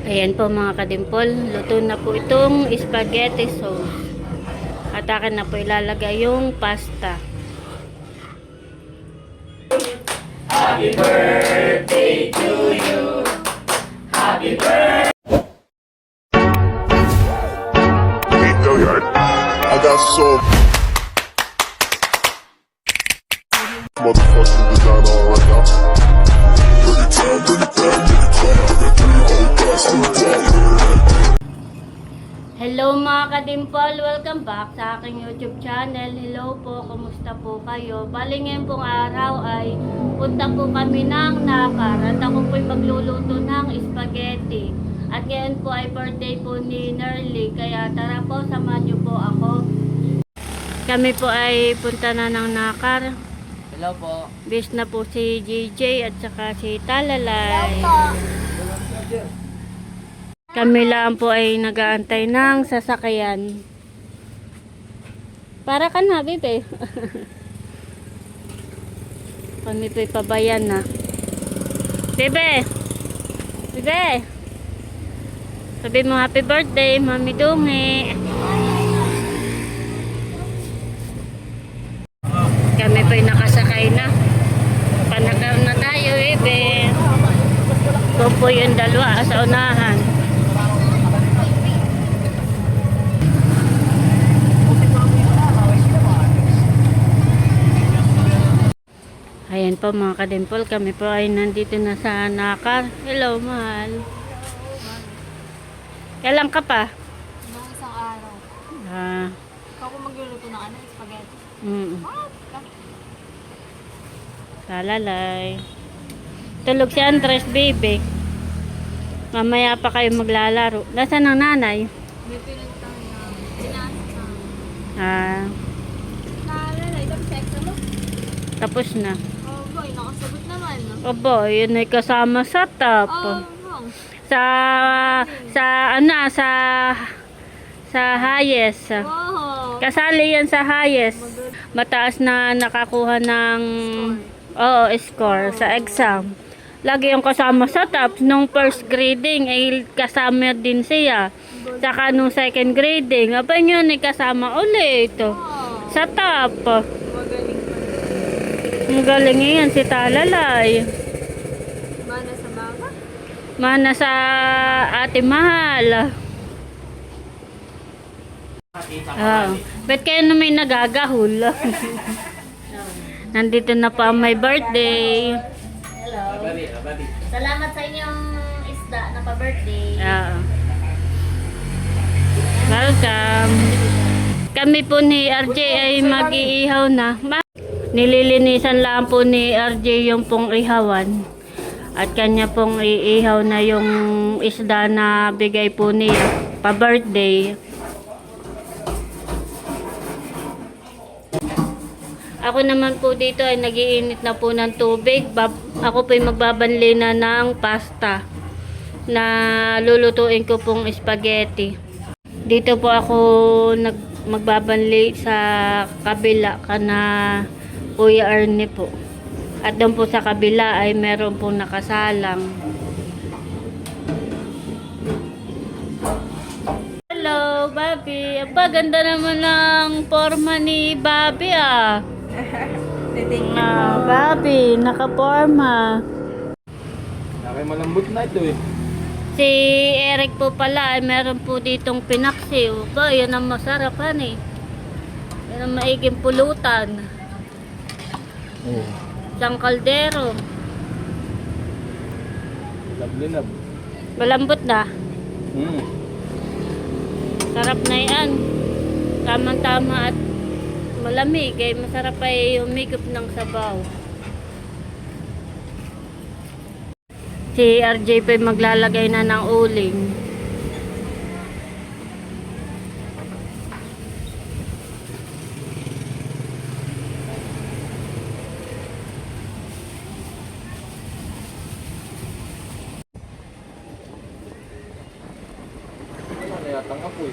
Ayan po mga kadimpol, luto na po itong spaghetti sauce. At akin na po ilalagay yung pasta. Happy birthday to you. Happy birthday. I got some motherfucking design on right now. Bring it down, bring it down, bring it down, bring it down, bring it down. Hello mga kadimpol, welcome back sa aking YouTube channel. Hello po, kumusta po kayo? Bali ngayon pong araw ay punta po kami ng Nakar at ako po'y magluluto ng spaghetti. At ngayon po ay birthday po ni Nerly, kaya tara po, samahan niyo po ako. Kami po ay punta na ng Nakar. Hello po. Bis na po si JJ at saka si Talalay. Kami lang po ay nag-aantay ng sasakyan. Para ka na, bebe. Kami po'y pabayan na. Bebe! Bebe! Sabi mo happy birthday, Mami Dungi. Kami po'y nakasakay na. Panakaw na tayo, bebe. Ito po yung dalawa sa unahan. Ayan po mga kadimpol, kami po ay nandito na sa Nakar. Hello, mahal. Kailan ka pa? Nung isang araw. Ah, Ikaw po magluluto ng ano, spaghetti. mm. Talalay. Tulog si Andres, baby. Mamaya pa kayo maglalaro. Nasaan ang nanay? May pinagtang na pinasa. Ah, Nalalay, tapos sa exam mo? tapos na. Oh boy, nakasagot naman. No? Obo, yun ay kasama sa top. Oh, wrong. Sa highest. Wow. Kasali yan sa highest. Mataas na nakakuha ng score sa exam. Lagi yung kasama sa top. Nung first grading ay kasama din siya. Saka nung second grading, aba yun ay kasama ulit. Wow. Sa top. Magaling pa. Ang galing yan si Talalay. Mana sa mama? Mana sa ate mahal. Ba't kayo na may nagagahol? Nandito na pa ang may birthday. Hello. Salamat sa inyong isda na pa-birthday. Welcome. Kami po ni RJ ay mag-iihaw na. Nililinisan lang po ni RJ yung pong ihawan. At kanya pong iihaw na yung isda na bigay po niya pa-birthday. Ako naman po dito ay nagiinit na po ng tubig. Ako po ay magbabanli na ng pasta na lulutuin ko pong spaghetti. Dito po ako magbabanli sa kabila kana Kuya Ernie po. At doon po sa kabila ay meron pong nakasalang. Hello, Bobby. Ang ganda naman ng forma ni Bobby ah. Bobby, naka-forma. Nakay malambot na ito eh. Si Eric po pala ay meron po ditong pinaksiw. Ba, yan ang masarapan eh. Yan ang maiging pulutan. Oo. Isang kaldero. Lab-linab. Malambot na. Hmm. Sarap na yan. Tamang-tama at malamig. Eh, masarap ay humigop ng sabaw. Si RJ pa maglalagay na ng uling. Wala na yatang apoy.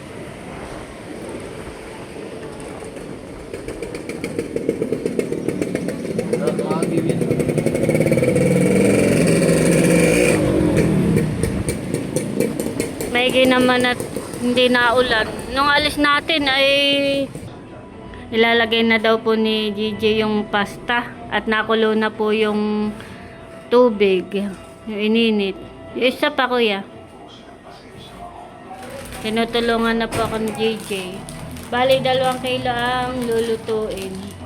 maigi naman at hindi na ulan. Nung alis natin ay ilalagay na daw po ni GJ yung pasta at nakulo na po yung tubig. Yung ininit. Yung isa pa kuya. Tinutulungan na po ako ni GJ. Bali 2 kilo ang lulutuin.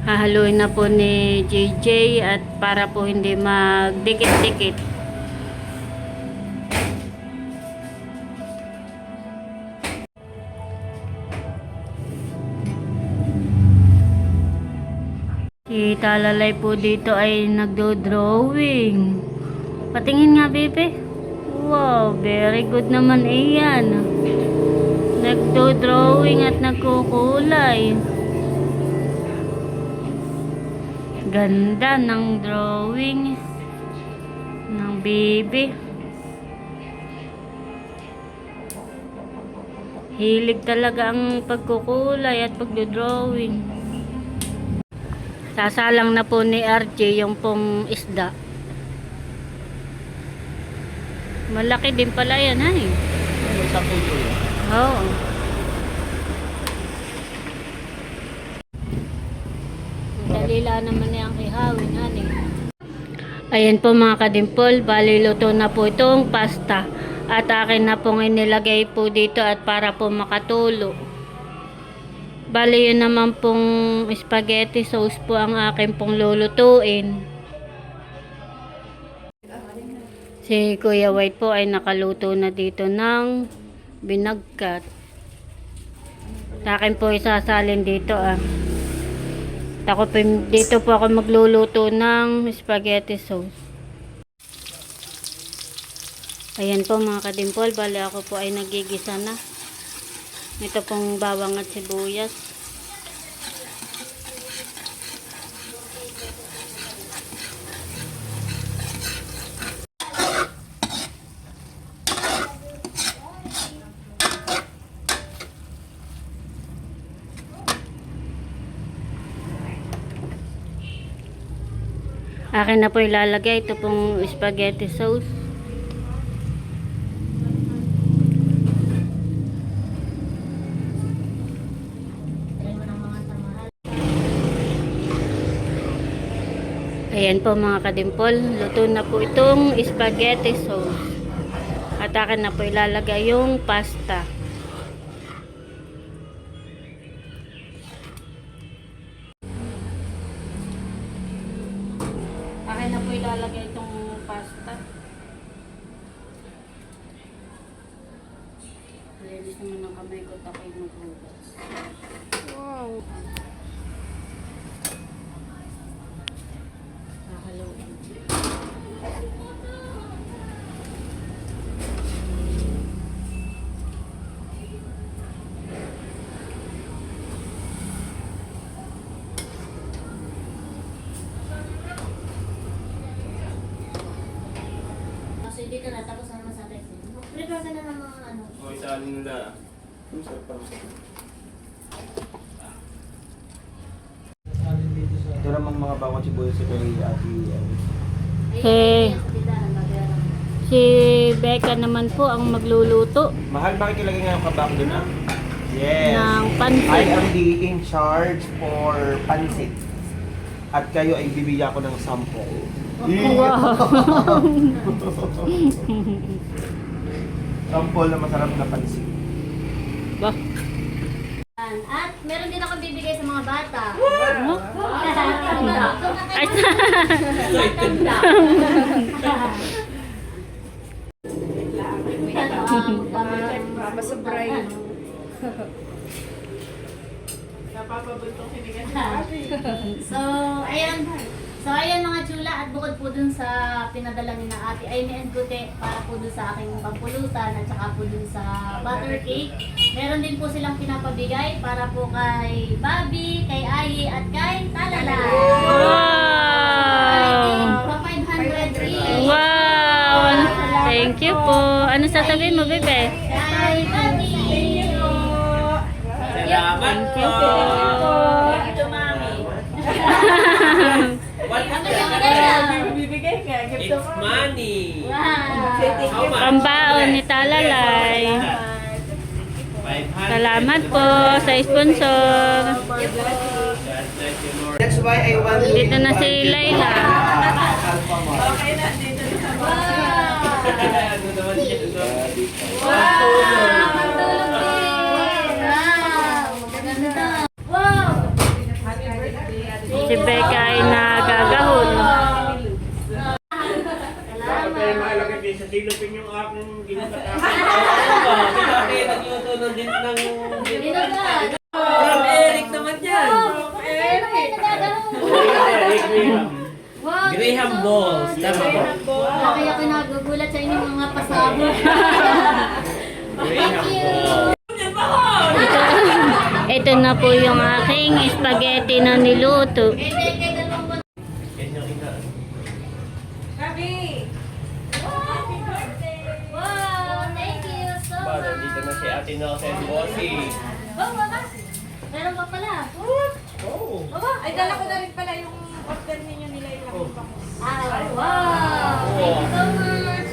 Hahaluin na po ni JJ at para po hindi magdikit-dikit. Si Talalay po dito ay nagdo-drawing. Patingin nga, bebe. Wow, very good naman iyan. Nagdo-drawing at nagkukulay. Ganda ng drawing ng baby. Hilig talaga ang pagkukulay at pagdodrawing. Sasalang na po ni RJ yung pong isda. Malaki din pala yan, ay. Sa puso yan. Oo. Dalila naman niyang ihawin, honey. Ayan po mga kadimpol, bali luto na po itong pasta. At akin na pong inilagay po dito at para po makatulo. Bali yun naman pong spaghetti sauce po ang akin pong lulutuin. Si Kuya White po ay nakaluto na dito ng binagkat. Sa akin po isasalin dito dito po ako magluluto ng spaghetti sauce. Ayan po mga kadimpol, bali ako po ay nagigisa na. Ito pong bawang at sibuyas. Akin na po ilalagay ito pong spaghetti sauce. Ayan po mga kadimpol, luto na po itong spaghetti sauce. At akin na po ilalagay yung pasta. Akin na po ilalagay itong pasta. Linis naman ng kamay ko, takoy maghugas. Wow! Hahaluin. Kasi dito na, tapos naman sa atin. Prepare ka na ng mga ano. O, isali nila. Sarap pa rin. Ito namang mga bawang sibuyas sa kay Ate. Si Becca naman po ang magluluto Mahal, bakit ilagay nga yung kabak doon Yes. ng I pansit. am the in charge for pansit. At kayo ay bibigyan ko ng sample. Sample na masarap na pansit. Bah. At meron din ako bibigay sa mga bata. Ano? Ay, Basta Brian. So, ayan. So ayan mga chula, at bukod po dun sa pinadala ni na ate Amy and Gute para po dun sa aking pampulutan at saka po dun sa butter cake, meron din po silang pinapabigay para po kay Bobby, kay Ayi at kay Talala. Wow! Pa 500 each. Wow! Thank you po. Ano sasabihin mo, bebe? Kay Bobby. Salamat po. Thank you, Mami. It's money. Wow. Pambaon ni Talalay. 500. Salamat po sa sponsor. God bless you, Lord. That's why I want to Dito na si Layla. Alpha Mart. Ano naman yun? Si Becca ay nagagahon. Kaya makalagay din sa silupin yung aking ginagawa. Bakit nagluto ng din ng... From Eric naman yan. Graham balls. Tama ba? Kaya ako nagugulat sa inyo mga pasabog. Graham balls. Ito na po yung aking spaghetti na niluto. Yan yung ina. Wow, thank you so Para much. dito na si Ate Nose and Bossy. Oh, baba. Meron pa pala. Oh. Baba. Ay, dala ko na rin pala yung order ninyo nila yung pa ko. Wow. Thank you so much.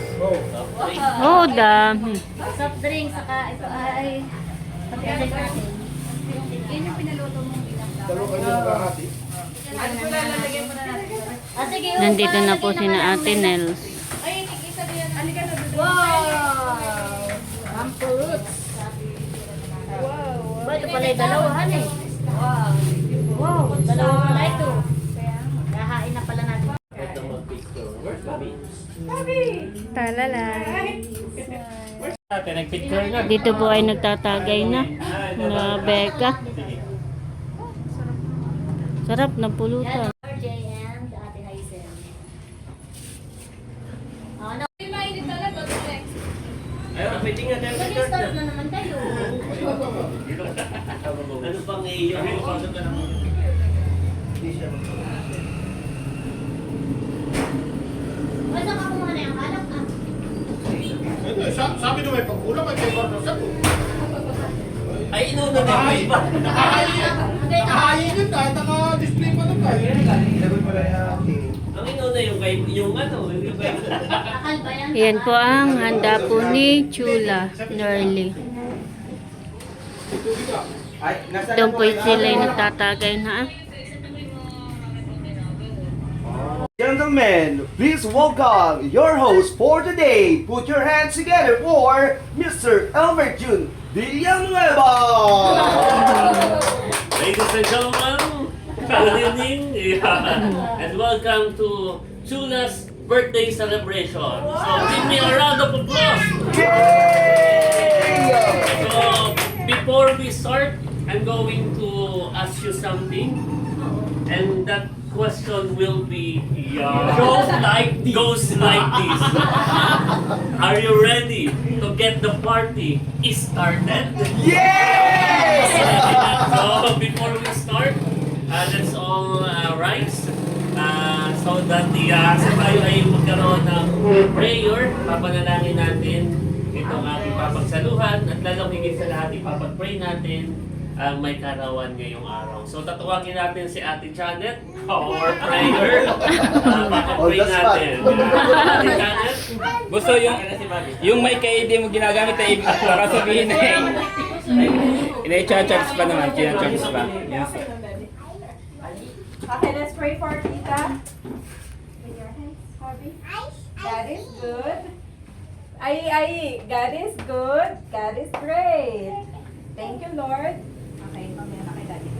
Oh, dami. Soft drink, saka ito ay pagkasin natin. Yun yung pinaluto mong ilang daw. Dalawa kayo naghahati. Ano ko lalagyan mo na natin? Ah, sige, Nandito na po si na Ate Nels. Ay, isa din yan. Halika na doon. Wow. Pampuroots. Ba, ito pala yung dalawahan eh. Wow. Wow, dalawa pala ito. Kahain na pala natin. Ito mag-picture. Where's Bobby? Talalay. Ate, nag-picture na. Dito po ay nagtatagay na Becca. Sarap na pulutan. RJ and Ate Hazel. Oh, no. Mainit talaga. Next. Ayun, pwede nga tayo picture Mag-start na. na naman kayo. Ano pang iyo? Wala ka kumuha na yung kalak ah. Sabi na may pagkulang, may paper na sa Ay, inuna na yung iba. nakahayin yun dahil naka-display pa lang tayo. Ilagot pala yung aking. Ang inuna yung ano, yung kay... Akal ba yan? Yan po ang handa po ni Chula Nerly. Ay, nasa Doon po sila yung nagtatagay na. Gentlemen, please welcome your host for today. Put your hands together for Mr. Albert Jun Villanueva. Ladies and gentlemen, good evening, and welcome to Chula's birthday celebration. So give me a round of applause. Yay! So before we start, I'm going to ask you something, and that question will be goes like this. Are you ready to get the party started? Yes! So before we start, let's all rise so that sa tayo ay magkaroon ng prayer. Papanalangin natin itong ating papagsaluhan at lalong higit sa lahat ipapag-pray natin ang may karawan ngayong araw. So tatuwagin natin si Ate Janet, our prayer. Papag-pray natin. Ate Janet, Gusto yung may KD mo ginagamit ay para sabihin na ina-charge pa naman, kina-charge pa. Yes. Okay, let's pray for Tita. With your hands, Bobby. God is good. Ay, God is good. God is great. Thank you, Lord. Okay, mamaya na kay Daddy.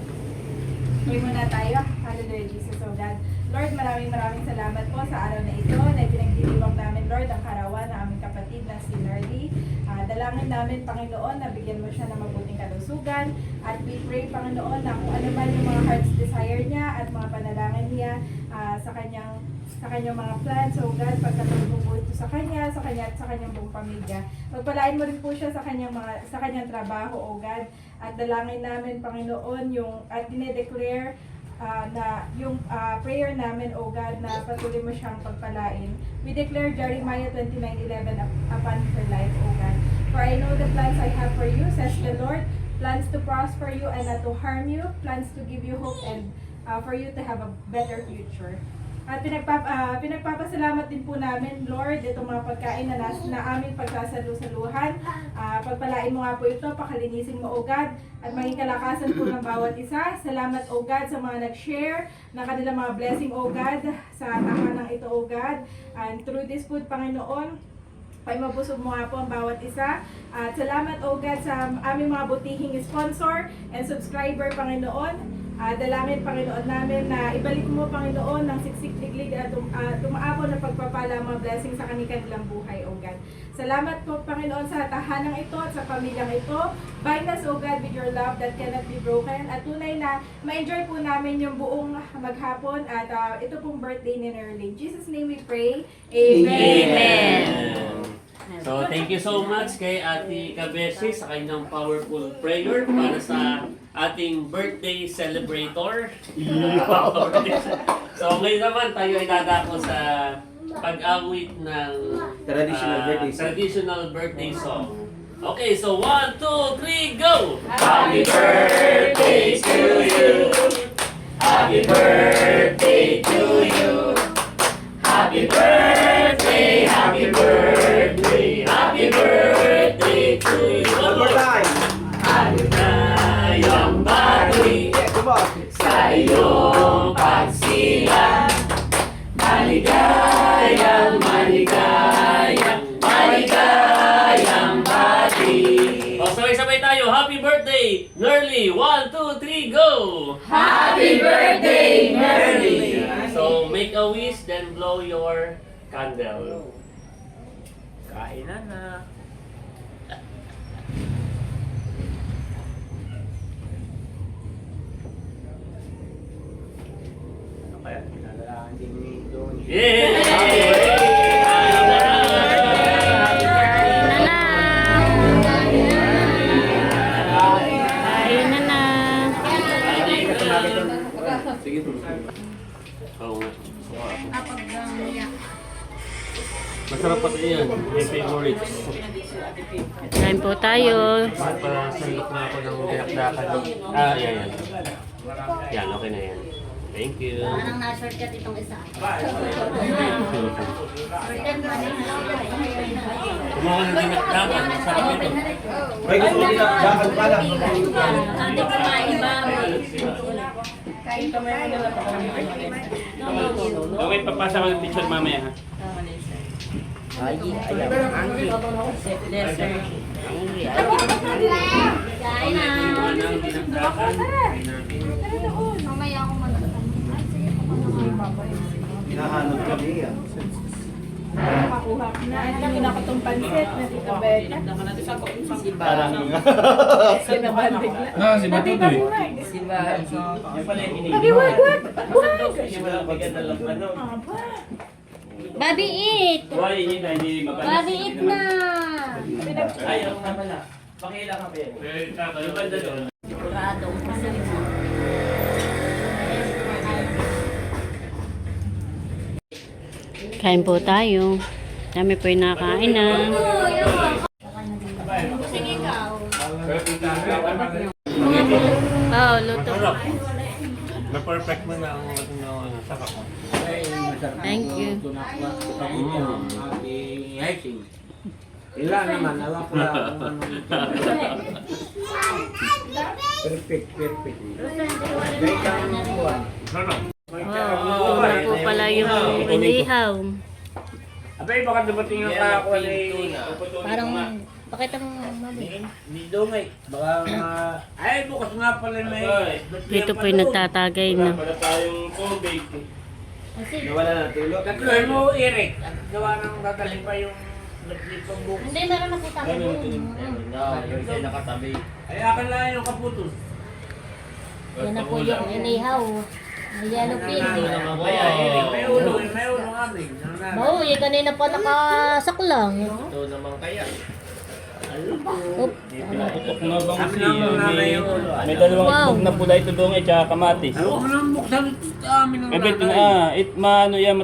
Pray muna tayo. Hallelujah, Jesus, oh God. Lord, maraming salamat po sa araw na ito na pinagdiriwang namin, Lord, ang karawan ng aming kapatid na si Nerly. Dalangin namin, Panginoon, na bigyan mo siya ng mabuting kalusugan. At we pray, Panginoon, na kung ano man yung mga heart's desire niya at mga panalangin niya, sa kanyang mga plans, oh God, pagkatulog mo po ito sa kanya at sa kanyang buong pamilya. Pagpalain mo rin po siya sa kanyang trabaho, oh God. At dalangin namin, Panginoon, at dinedeclare na yung prayer namin, oh God, na patuloy mo siyang pagpalain. We declare Jeremiah 29:11 upon her life, oh God. For I know the plans I have for you, says the Lord, plans to prosper you and not to harm you, plans to give you hope and for you to have a better future. At pinagpapasalamat din po namin, Lord, itong mga pagkain na aming pagsasalu-saluhan. Pagpalain mo nga po ito, pakalinisin mo, O God, at maging kalakasan po ng bawat isa. Salamat, O God, sa mga nag-share ng kanilang mga blessing, O God, sa tahanang ito, O God. And through this food, Panginoon, ay mabusog mo nga po ang bawat isa. At salamat, O God, sa aming mga butihing sponsor and subscriber, Panginoon. Dalangin, Panginoon namin, na ibalik mo, Panginoon, ng siksik-liglig at tumaapon na pagpapala mga blessing sa kanilang buhay, O God. Salamat po, Panginoon, sa tahanang ito at sa pamilyang ito. Bind us, O God, with your love that cannot be broken. At tunay na ma-enjoy po namin yung buong maghapon at ito pong birthday ni Nerling. In Jesus' name we pray. Amen. So, thank you so much kay Ate Kabesi sa kanyang powerful prayer para sa ating birthday celebrator. So, ngayon naman tayo ay dadako sa pag-awit ng traditional birthday song. Okay, so 1, 2, 3, go! Happy birthday to you! Happy birthday to you! Happy birthday, happy birthday, happy birthday to you. One more time. Maligayang bati sa iyong pagsilang. Maligayang, maligayang, maligayang bati. O, sabay-sabay tayo. Happy birthday, Nerly. 1, 2, 3, go! Happy birthday, Nerly! So, make a wish, then blow your candle. Kainan na. Ano kaya? Pinadalakan din ni Don. Yay! Kain na na. Sige, Oo nga. Masarap pati yan. May favorites. Kain po tayo. Magpasandok na ako ng dinakdakan. Yan. Yan, okay na yan. Thank you. Parang na-shortcut itong isa. Kumuha ng dinakdakan. Masarap ito. May gusto din na dapat pala. Ate po nga iba. Okay, papasa ko ng picture mamaya ha. Kain na. Kumuha ng dinakdakan. Mamaya ako Hinahanod kami yan. Makuha ko na. Hindi na ako itong pansit na Tita Becca. Parang Sinabahan bigla. Si Bato to eh. Yung pala yung Sabi, wag! Yung pala bigat na lang ano. Bobby, eat! Why hindi na hindi mapalas? Bobby, eat na! Ay, ako na pala. Pakila ka pa. Yung banda doon. Siguradong masarap na. Kain po tayo. Kami po yung nakain na. Sige ikaw. Oo, luto. Na-perfect mo na ang saka ko. Thank you. Ilan naman, alam ko lang. Perfect. Wow, na po pala yung inihaw. Abay, baka dumating yung kako na Parang, pakita mo mami. Hindi dumay. Baka ay, bukas nga pala may... Dito po yung nagtatagay na. Wala tayong tubig. Kasi, nawala na tulog. Tatloy mo, Eric. At gawa ng gagaling pa yung nagpipang bukas. hindi, meron nakita ko doon. Yung nakatabi. Ay, akin lang yung kaputos. Yan na po yung inihaw. May yellow pin. Kaya, Eric, may ulo kami. Oo, yung kanina pa nakasaklang. Ito naman kaya. Oop. Pinaputok na bang Sabi si naman nanay yung ulo. may dalawang Wow. itlog na pula ito doon at saka kamatis. Huwag mo nang buksan ito sa amin ng Mabit na nanay. maano yan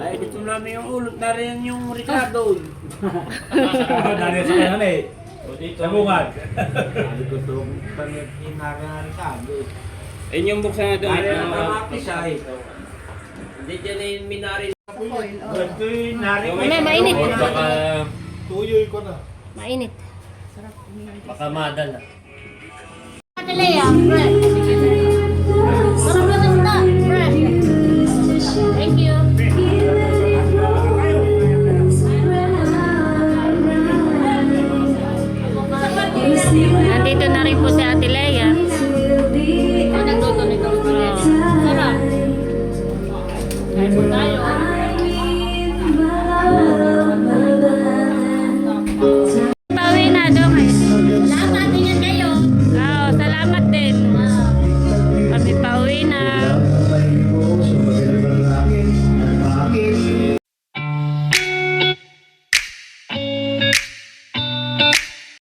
Ay, gusto namin yung ulot na rin yung Ricardo. Dahil sa kanan eh. Sa bungad. Sabi ko ito, pag-inara na Ricardo. Ayun yung buksan na doon. Dahil ang kamapis ay. Hindi dyan na yung minari. Ito yung nari. Mamaya, mainit. Baka, Tuyoy ko na. Mainit. baka madala. Ate Lea, fresh. Sarap na sa fresh. Thank you. Nandito na rin po si Ate Lea.